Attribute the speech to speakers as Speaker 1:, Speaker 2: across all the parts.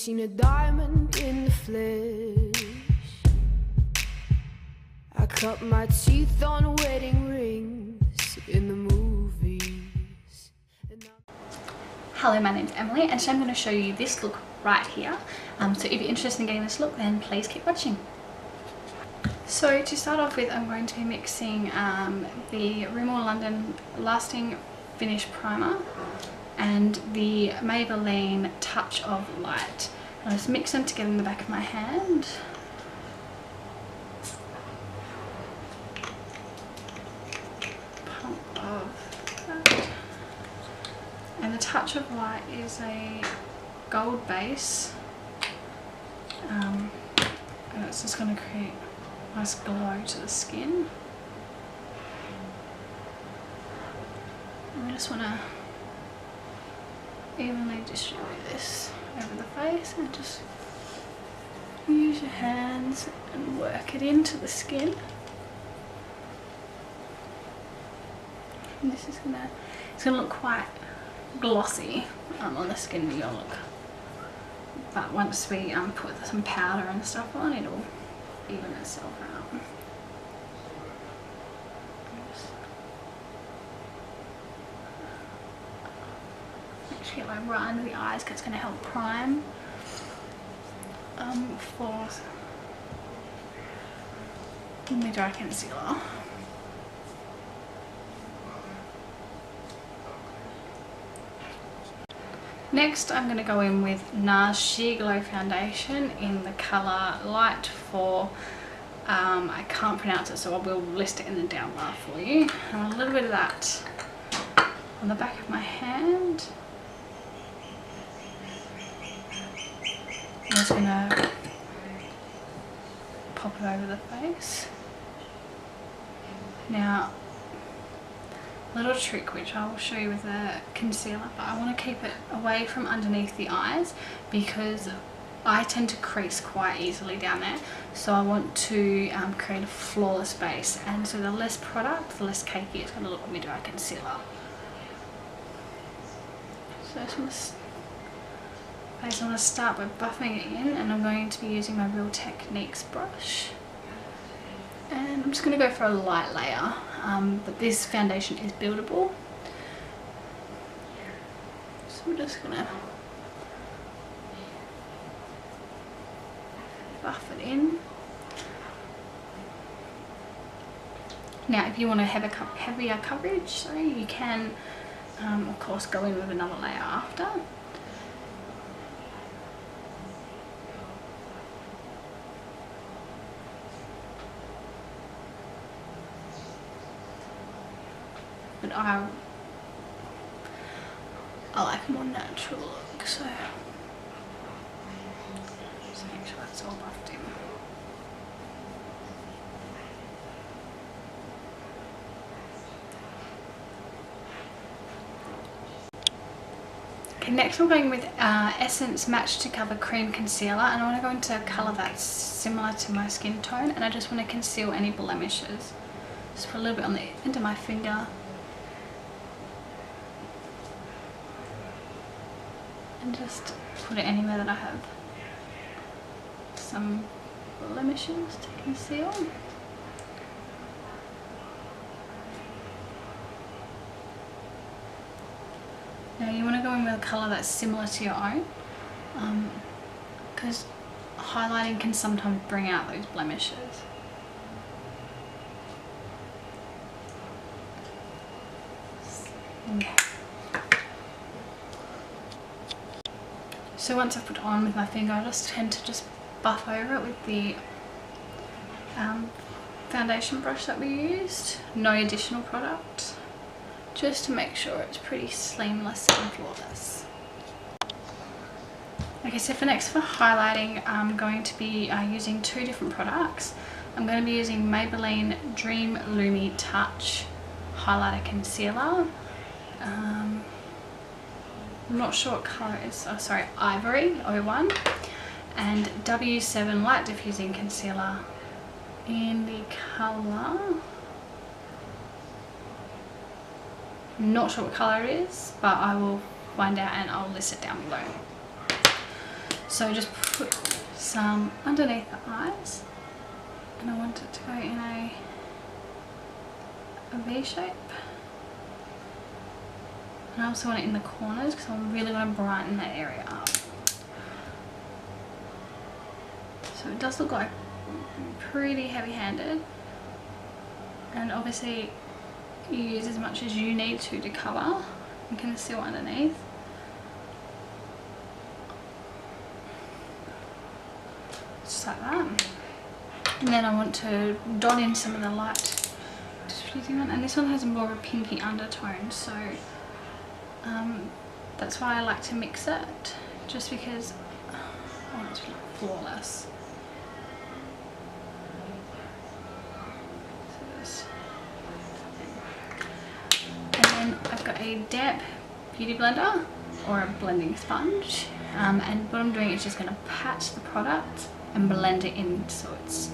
Speaker 1: seen a diamond in the flesh. I cut my teeth on wedding rings in the movies.
Speaker 2: Hello, my name's Emily and today I'm going to show you this look right here. So if you're interested in getting this look, then please keep watching. So to start off with, I'm going to be mixing the Rimmel London Lasting Finish Primer and the Maybelline Touch of Light. I'll just mix them together in the back of my hand. Pump of that. And the Touch of Light is a gold base. And it's just going to create a nice glow to the skin. I just want to evenly distribute this over the face and just use your hands and work it into the skin. And this is it's gonna look quite glossy on the skin that you'll look. But once we put some powder and stuff on, it'll even itself out. Get like right under the eyes because it's going to help prime for the dry concealer. Next I'm going to go in with Nars Sheer Glow Foundation in the colour Light 4. I can't pronounce it, so I will list it in the down bar for you. And a little bit of that on the back of my hand. I'm just going to pop it over the face. Now, a little trick which I will show you with the concealer, but I want to keep it away from underneath the eyes because I tend to crease quite easily down there. So I want to create a flawless base, and so the less product, the less cakey it's going to look with my dry concealer. So I just want to I'm going to start by buffing it in, and I'm going to be using my Real Techniques brush. And I'm just going to go for a light layer, but this foundation is buildable. So we're just going to buff it in. Now if you want to have a heavier coverage, you can of course go in with another layer after. But I like a more natural look, so just make sure it's all buffed in. Okay, next we're going with Essence Match to Cover Cream Concealer, and I want to go into a colour that's similar to my skin tone, and I just want to conceal any blemishes. Just put a little bit on the end of my finger. And just put it anywhere that I have some blemishes to conceal. Now you want to go in with a colour that's similar to your own, because highlighting can sometimes bring out those blemishes. Okay. So once I've put it on with my finger, I just tend to just buff over it with the foundation brush that we used. No additional product, just to make sure it's pretty seamless and flawless. Okay, so for highlighting, I'm going to be using two different products. I'm going to be using Maybelline Dream Lumi-Touch Highlighter Concealer. I'm not sure what colour it is, oh sorry, Ivory 01, and W7 Light Diffusing Concealer in the colour, I'm not sure what colour it is, but I will find out and I'll list it down below. So just put some underneath the eyes, and I want it to go in a V shape. And I also want it in the corners because I really want to brighten that area up. So it does look like pretty heavy-handed, and obviously you use as much as you need to cover and conceal underneath. Just like that. And then I want to dot in some of the light diffusing one, and this one has more of a pinky undertone, so that's why I like to mix it, just because I want it to look flawless. And then I've got a damp beauty blender or a blending sponge, and what I'm doing is just going to pat the product and blend it in so it's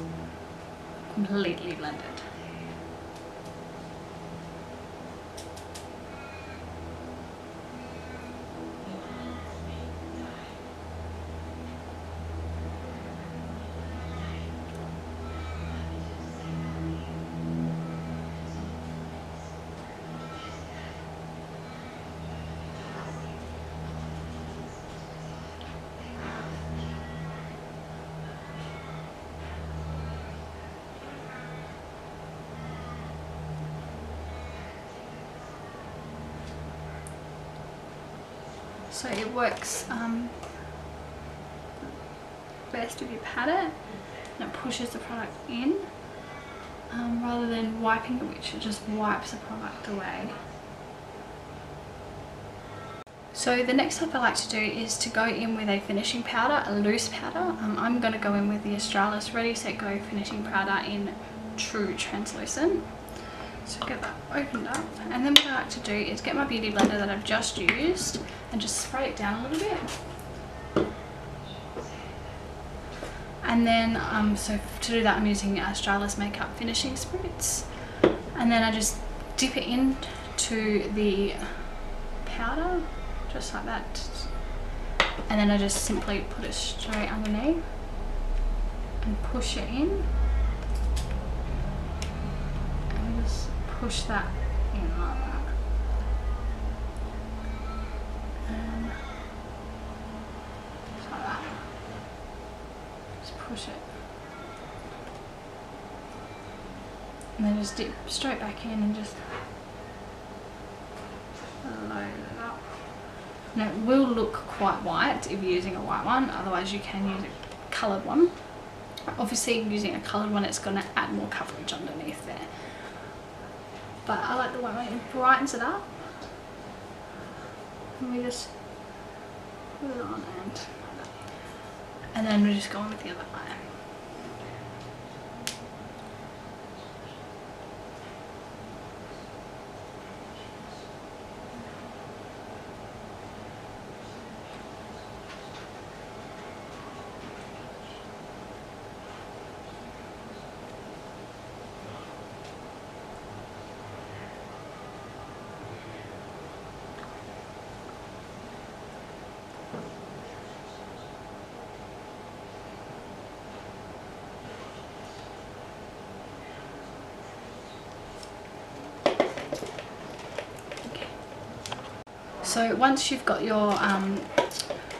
Speaker 2: completely blended. So it works best if you pat it and it pushes the product in, rather than wiping it, which it just wipes the product away. So the next step I like to do is to go in with a finishing powder, a loose powder. I'm going to go in with the Australis Ready Set Go finishing powder in True Translucent. So get that opened up, and then what I like to do is get my beauty blender that I've just used and just spray it down a little bit. And then so to do that I'm using Australis Makeup Finishing Spritz, and then I just dip it into the powder just like that, and then I just simply put it straight underneath and push it in. Push that in like that, and just like that. Just push it, and then just dip straight back in and just load it up. Now it will look quite white if you're using a white one, otherwise you can use a coloured one. Obviously using a coloured one it's going to add more coverage underneath there. But I like the white one, it brightens it up. And we just put it on and then we just go on with the other eye. So once you've got your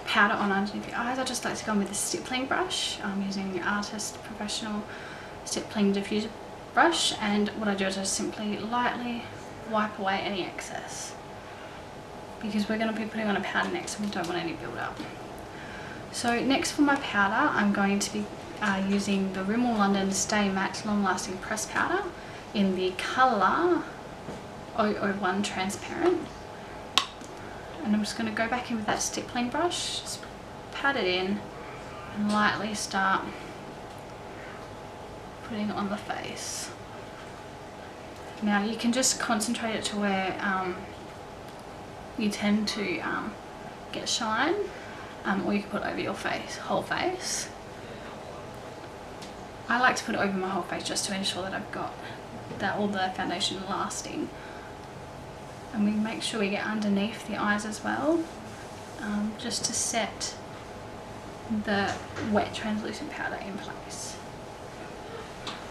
Speaker 2: powder on underneath your eyes, I just like to go in with a stippling brush. I'm using the Artist Professional Stippling Diffuser brush, and what I do is I simply lightly wipe away any excess, because we're going to be putting on a powder next and we don't want any build up. So next for my powder I'm going to be using the Rimmel London Stay Matte Long Lasting Press Powder in the colour 001 Transparent. And I'm just going to go back in with that stippling brush, just pat it in and lightly start putting it on the face. Now you can just concentrate it to where you tend to get shine, or you can put it over your face, whole face. I like to put it over my whole face just to ensure that I've got all the foundation lasting. And we make sure we get underneath the eyes as well, just to set the wet translucent powder in place.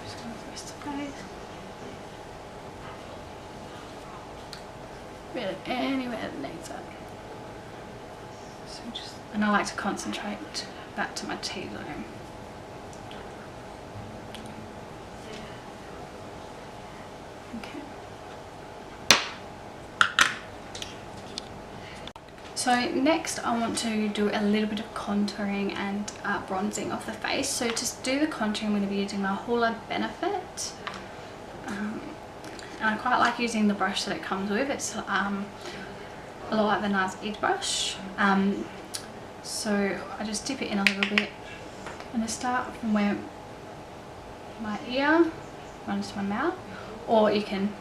Speaker 2: Just going the rest of the face. Really anywhere that needs it. So just, and I like to concentrate that to my T-zone. Okay. So next I want to do a little bit of contouring and bronzing of the face. So to do the contouring I'm going to be using my Hoola Benefit. And I quite like using the brush that it comes with. It's a lot like the Nars Edge brush. So I just dip it in a little bit. I'm going to start from where my ear runs to my mouth, or you can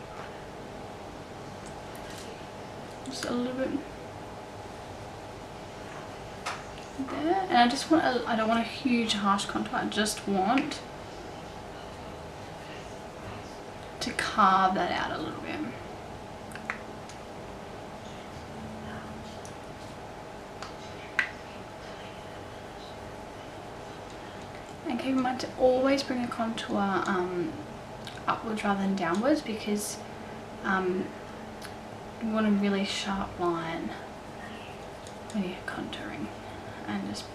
Speaker 2: just a little bit there. And I just want I don't want a huge harsh contour. I just want to carve that out a little bit. And keep in mind to always bring a contour upwards rather than downwards, because you want a really sharp line when you're contouring, and just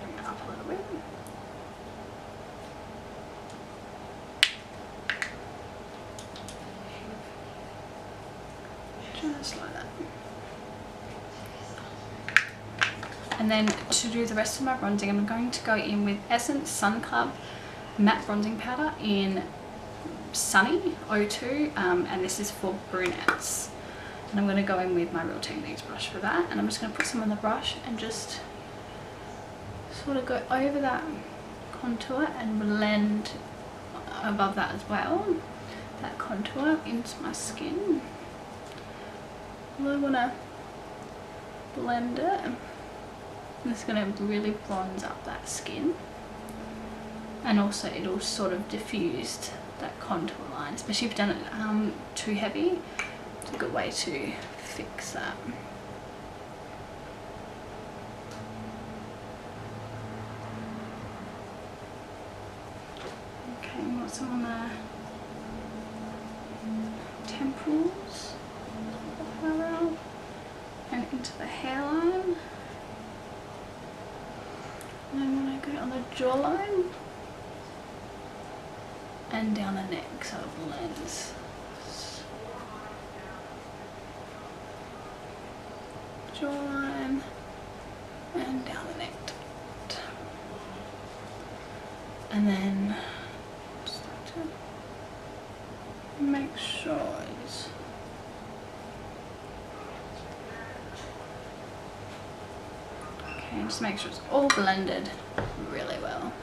Speaker 2: bring it up a little bit. Just like that. And then to do the rest of my bronzing, I'm going to go in with Essence Sun Club matte bronzing powder in Sunny 02, and this is for brunettes. And I'm going to go in with my Real Techniques brush for that, and I'm just going to put some on the brush and just sort of go over that contour and blend above that as well, that contour into my skin. I really want to blend it. It's going to really bronze up that skin, and also it'll sort of diffuse that contour line, especially if you've done it too heavy. It's a good way to fix that. Okay, got some on the temples and into the hairline. And then when I go on the jawline and down the neck, so it blends. Jawline and down the neck. And then just like to make sure it's okay, just make sure it's all blended really well.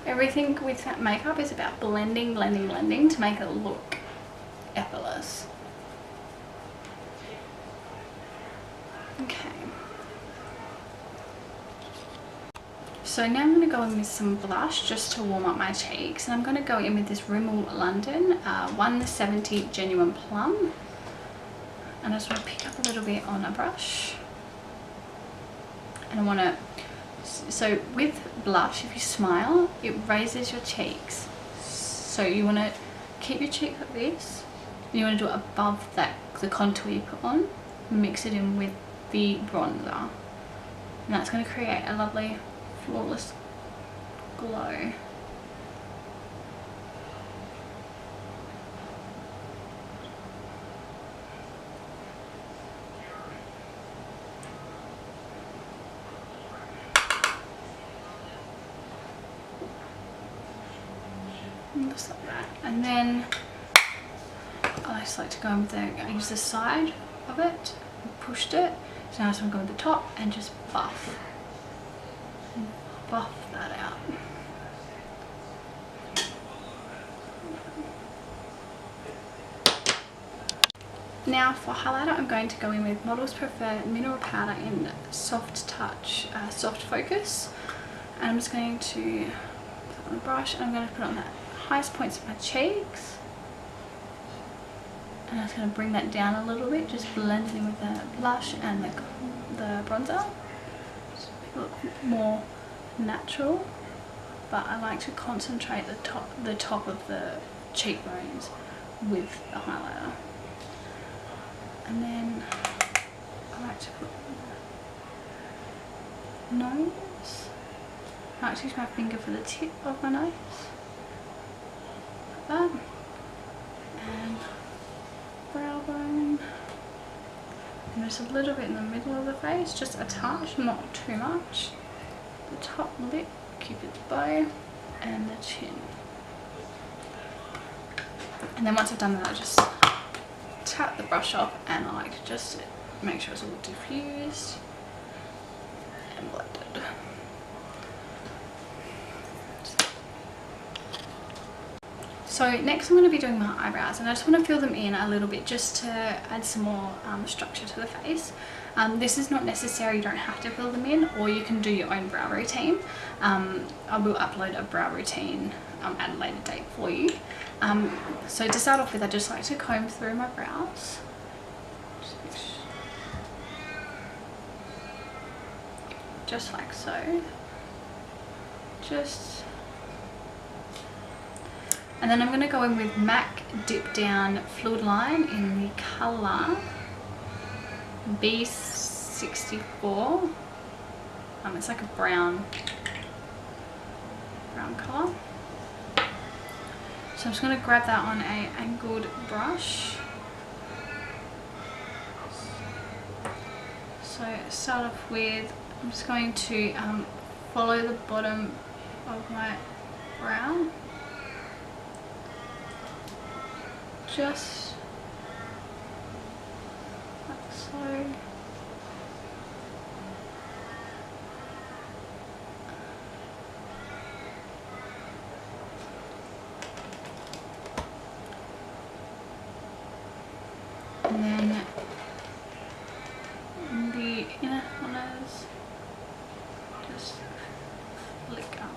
Speaker 2: Everything with that makeup is about blending, blending, blending to make it look effortless. Okay. So now I'm going to go in with some blush just to warm up my cheeks, and I'm going to go in with this Rimmel London 170 Genuine Plum, and I just want to pick up a little bit on a brush, and I want to, so with blush, if you smile, it raises your cheeks, so you want to keep your cheek like this, and you want to do it above that, the contour you put on, mix it in with the bronzer, and that's going to create a lovely flawless glow. And just like that. And then I just like to go in with I use the side of it, pushed it, so now I'm going to go with the top and just buff that out. Now for highlighter, I'm going to go in with Modelsprefer Mineral Powder in Soft Touch, Soft Focus, and I'm just going to put it on the brush, and I'm going to put it on the highest points of my cheeks, And I'm just going to bring that down a little bit, just blending with the blush and the bronzer. Just make it look more natural, but I like to concentrate the top of the cheekbones with the highlighter. And then I like to put nose. I like to use my finger for the tip of my nose. Like that. And brow bone. And just a little bit in the middle of the face, just a touch, not too much. The top lip, Cupid's bow, and the chin. And then once I've done that, I just tap the brush off, and I like to just make sure it's all diffused and blended. So next I'm going to be doing my eyebrows, and I just want to fill them in a little bit just to add some more structure to the face. This is not necessary, you don't have to fill them in, or you can do your own brow routine. I will upload a brow routine at a later date for you. So to start off with, I just like to comb through my brows. Just like so. And then I'm going to go in with MAC Dipdown Fluidline in the colour B64. It's like a brown colour. So I'm just going to grab that on a angled brush. So start off with, I'm just going to follow the bottom of my brow. Just like so. And then the inner corners, just flick up.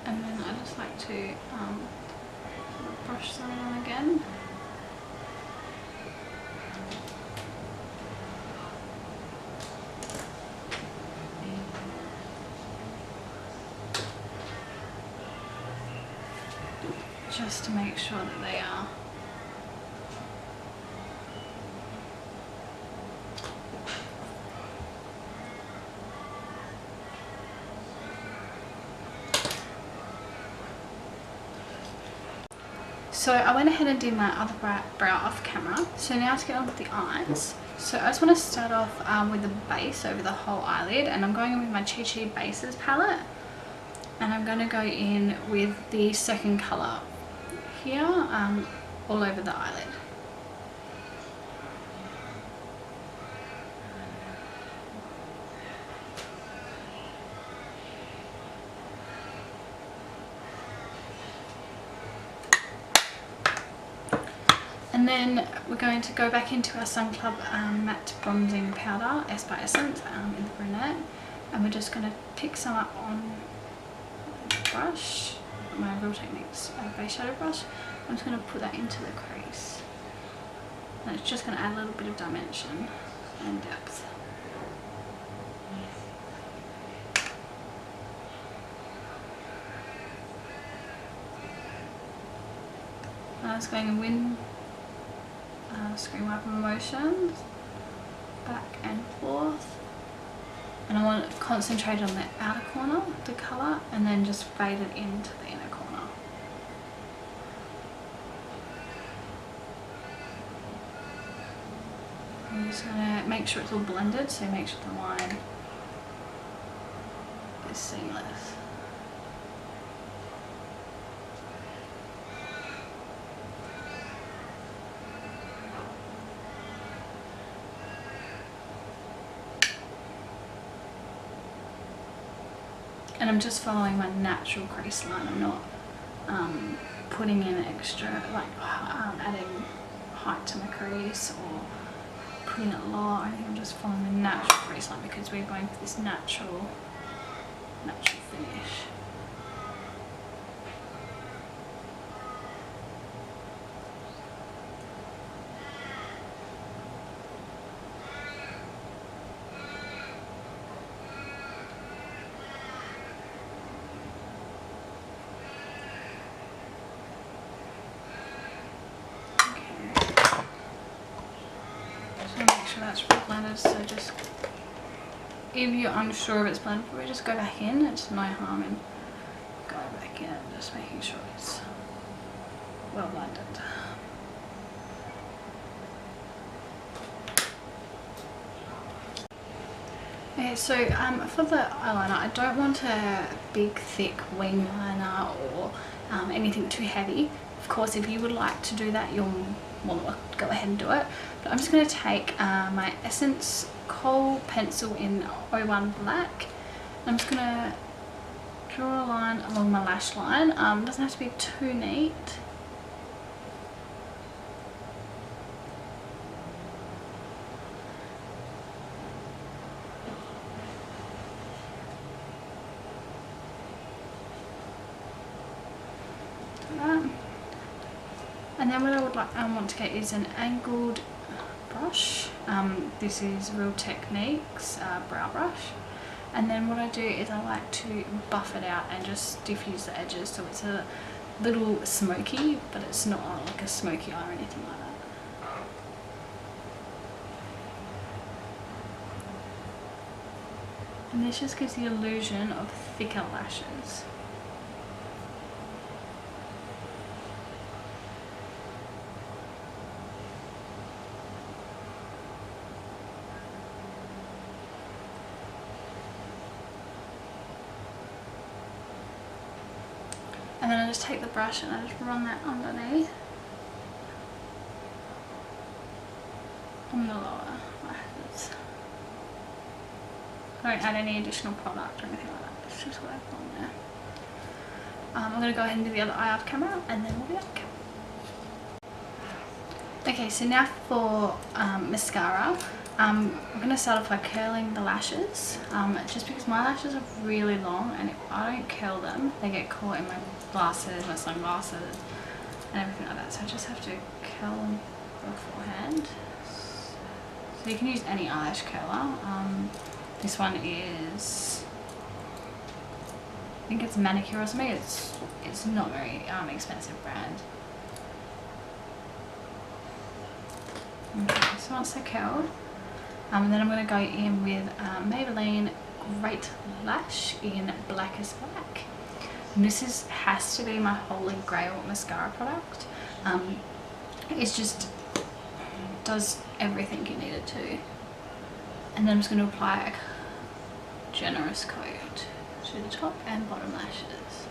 Speaker 2: And then I just like to brush some on again. Just to make sure that they are So I went ahead and did my other brow off camera. So now to get on with the eyes. So I just want to start off with the base over the whole eyelid, and I'm going in with my Chi Chi Bases palette, and I'm going to go in with the second colour here all over the eyelid. And then we're going to go back into our Sun Club matte bronzing powder, S by Essence, in the brunette, and we're just going to pick some up on the brush, my Real Techniques base shadow brush. I'm just going to put that into the crease, and it's just going to add a little bit of dimension and depth. And I was going to win screen wiper motions back and forth, and I want to concentrate on the outer corner, the colour, and then just fade it into the inner corner. I'm just going to make sure it's all blended, so make sure the line is seamless. And I'm just following my natural crease line. I'm not putting in extra, like adding height to my crease or putting it lower or anything. I'm just following the natural crease line because we're going for this natural finish. That's blended, so just if you're unsure if it's blended, probably just go back in. It's no harm in going back in and just making sure it's well blended. Okay, so for the eyeliner, I don't want a big thick wing liner or anything too heavy. Of course, if you would like to do that, you'll go ahead and do it. But I'm just going to take my Essence Kohl pencil in 01 Black. I'm just going to draw a line along my lash line. It doesn't have to be too neat. And then what I would want to get is an angled brush. This is Real Techniques brow brush. And then what I do is I like to buff it out and just diffuse the edges so it's a little smoky, but it's not like a smoky eye or anything like that. And this just gives the illusion of thicker lashes. And then I just take the brush and I just run that underneath on the lower lashes. I don't add any additional product or anything like that. It's just what I've done there. I'm going to go ahead and do the other eye off camera and then we'll be back. Okay, so now for mascara. I'm going to start off by curling the lashes, just because my lashes are really long and if I don't curl them, they get caught in my glasses, my sunglasses and everything like that, so I just have to curl them beforehand. So you can use any eyelash curler. This one is, I think it's Manicure or something. It's not very expensive brand. Okay, so once they're curled, then I'm going to go in with Maybelline Great Lash in Blackest Black. And this has to be my holy grail mascara product. It just does everything you need it to. And then I'm just going to apply a generous coat to the top and bottom lashes.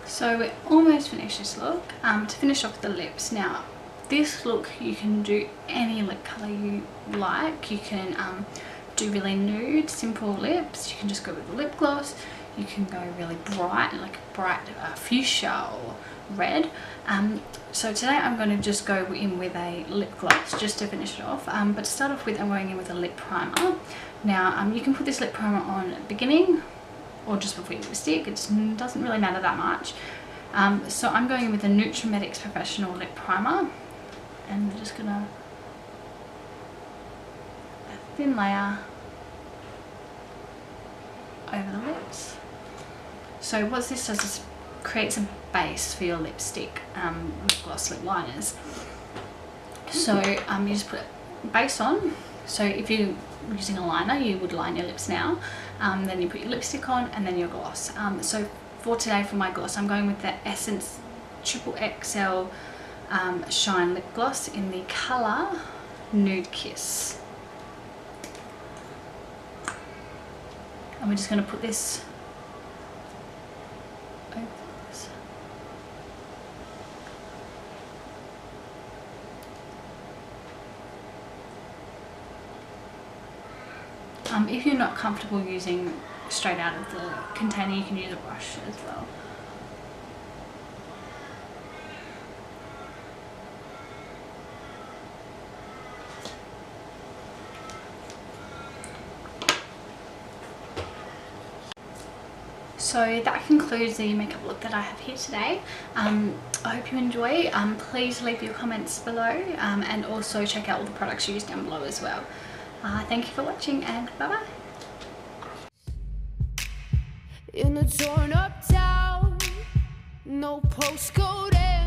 Speaker 2: So we're almost finished this look. To finish off the lips, now this look you can do any lip colour you like. You can do really nude, simple lips. You can just go with the lip gloss. you can go really bright, like bright fuchsia or red. So today I'm going to just go in with a lip gloss just to finish it off. But to start off with, I'm going in with a lip primer. Now you can put this lip primer on at the beginning or just before your lipstick. It doesn't really matter that much. So I'm going in with a Nutrimetics Professional Lip Primer, and we're just gonna a thin layer over the lips. So what this does is creates a base for your lipstick, lip gloss, lip liners. So you just put base on. So if you're using a liner, you would line your lips now. Then you put your lipstick on and then your gloss. So for today, for my gloss, I'm going with the Essence XXXL Shine Lip Gloss in the colour Nude Kiss. And we're just going to put this over this. If you're not comfortable using straight out of the container, you can use a brush as well. So that concludes the makeup look that I have here today. I hope you enjoy. Please leave your comments below, and also check out all the products used down below as well. Thank you for watching, and bye bye.
Speaker 1: In a torn up town, no postcode.